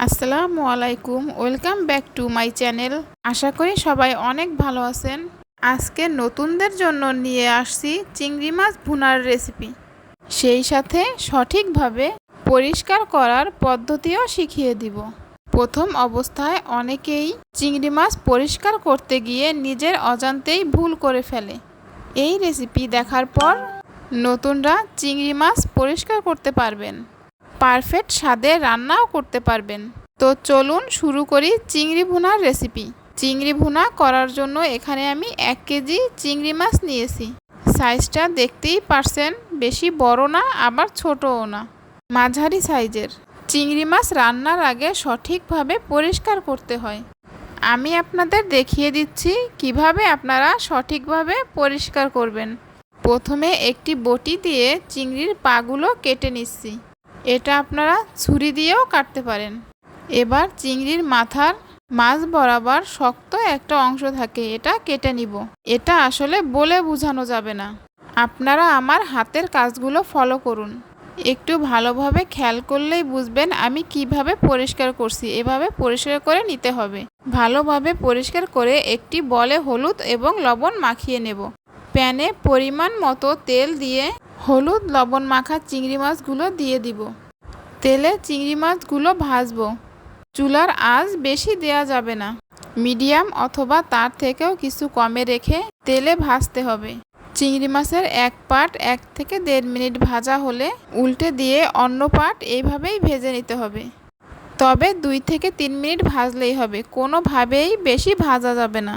আসসালামু আলাইকুম, welcome back to my channel. আশা করি সবাই অনেক ভালো আছেন। আজকে নতুনদের জন্য নিয়ে আসছি চিংড়ি মাছ ভুনার রেসিপি, সেই সাথে সঠিকভাবে পরিষ্কার করার পদ্ধতিও শিখিয়ে দিব। প্রথম অবস্থায় অনেকেই চিংড়ি মাছ পরিষ্কার করতে গিয়ে নিজের অজান্তেই ভুল করে ফেলে। এই রেসিপি দেখার পর নতুনরা চিংড়ি মাছ পরিষ্কার করতে পারবেন, পারফেক্ট স্বাদে রান্নাও করতে পারবেন। তো চলুন শুরু করি চিংড়ি ভুনার রেসিপি। চিংড়ি ভুনা করার জন্য এখানে আমি 1 কেজি চিংড়ি মাছ নিয়েছি। সাইজটা দেখতেই পারছেন, বেশি বড় না আবার ছোটও না, মাঝারি সাইজের। চিংড়ি মাছ রান্নার আগে সঠিকভাবে পরিষ্কার করতে হয়। আমি আপনাদের দেখিয়ে দিচ্ছি কিভাবে আপনারা সঠিকভাবে পরিষ্কার করবেন। প্রথমে একটি বটি দিয়ে চিংড়ির পাগুলো কেটে নিচ্ছি। এটা আপনারা ছুরি দিয়েও কাটতে পারেন। এবার চিংড়ির মাথার মাছ বরাবর শক্ত একটা অংশ থাকে, এটা কেটে নিব। এটা আসলে বলে বোঝানো যাবে না, আপনারা আমার হাতের কাজগুলো ফলো করুন। একটু ভালোভাবে খেয়াল করলেই বুঝবেন আমি কিভাবে পরিষ্কার করছি। এভাবে পরিষ্কার করে নিতে হবে। ভালোভাবে পরিষ্কার করে একটি বলে হলুদ এবং লবণ মাখিয়ে নেব। প্যানে পরিমাণ মতো তেল দিয়ে হলুদ লবণ মাখা চিংড়ি মাছগুলো দিয়ে দিব। তেলে চিংড়ি মাছগুলো ভাজবো। চুলার আঁচ বেশি দেয়া যাবে না, মিডিয়াম অথবা তার থেকেও কিছু কমে রেখে তেলে ভাজতে হবে। চিংড়ি মাছের এক পাট 1 থেকে 1.5 মিনিট ভাজা হলে উল্টে দিয়ে অন্য পাট এইভাবেই ভেজে নিতে হবে। তবে 2 থেকে 3 মিনিট ভাজলেই হবে, কোনোভাবেই বেশি ভাজা যাবে না।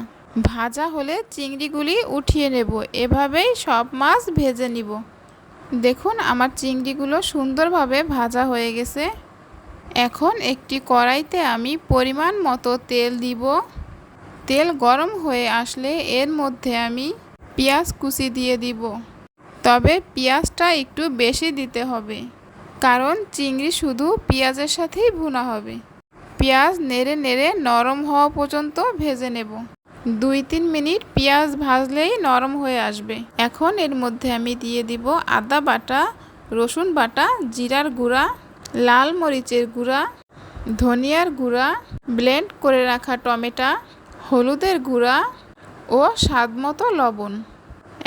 ভাজা হলে চিংড়িগুলি উঠিয়ে নেব। এভাবেই সব মাছ ভেজে নিব। দেখুন আমার চিংড়িগুলো সুন্দরভাবে ভাজা হয়ে গেছে। এখন একটি কড়াইতে আমি পরিমাণ মতো তেল দিব। তেল গরম হয়ে আসলে এর মধ্যে আমি পেঁয়াজ কুচি দিয়ে দিব। তবে পেঁয়াজটা একটু বেশি দিতে হবে, কারণ চিংড়ি শুধু পেঁয়াজের সাথেই ভুনা হবে। পেঁয়াজ নেড়ে নেড়ে নরম হওয়া পর্যন্ত ভেজে নেব। 2-3 মিনিট পেঁয়াজ ভাজলেই নরম হয়ে আসবে। এখন এর মধ্যে আমি দিয়ে দিব আদা বাটা, রসুন বাটা, জিরার গুঁড়া, লাল মরিচের গুঁড়া, ধনিয়ার গুঁড়া, ব্লেন্ড করে রাখা টমেটো, হলুদের গুঁড়া ও স্বাদমতো লবণ।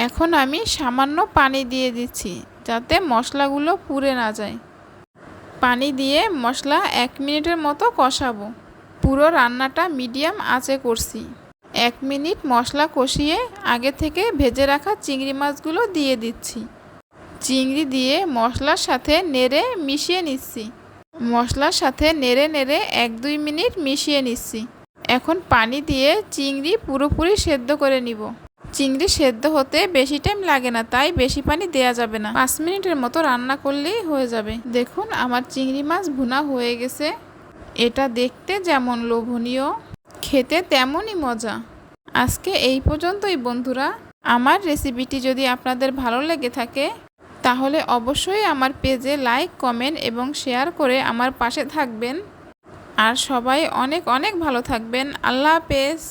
এখন আমি সামান্য পানি দিয়ে দিচ্ছি যাতে মশলাগুলো পুড়ে না যায়। পানি দিয়ে মশলা 1 মিনিটের মতো কষাবো। পুরো রান্নাটা মিডিয়াম আঁচে করছি। 1 মিনিট মশলা কষিয়ে আগে থেকে ভেজে রাখা চিংড়ি মাছগুলো দিয়ে দিচ্ছি। চিংড়ি দিয়ে মশলার সাথে নেড়ে মিশিয়ে নিচ্ছি। মশলার সাথে নেড়ে নেড়ে 1-2 মিনিট মিশিয়ে নিচ্ছি। এখন পানি দিয়ে চিংড়ি পুরোপুরি সেদ্ধ করে নিব। চিংড়ি সেদ্ধ হতে বেশি টাইম লাগে না, তাই বেশি পানি দেয়া যাবে না। 5 মিনিটের মতো রান্না করলেই হয়ে যাবে। দেখুন আমার চিংড়ি মাছ ভুনা হয়ে গেছে। এটা দেখতে যেমন লোভনীয়, খেতে তেমনই মজা। আজকে এই পর্যন্তই বন্ধুরা। আমার রেসিপিটি যদি আপনাদের ভালো লেগে থাকে তাহলে অবশ্যই আমার পেজে লাইক, কমেন্ট এবং শেয়ার করে আমার পাশে থাকবেন। আর সবাই অনেক অনেক ভালো থাকবেন। আল্লাহ হাফেজ।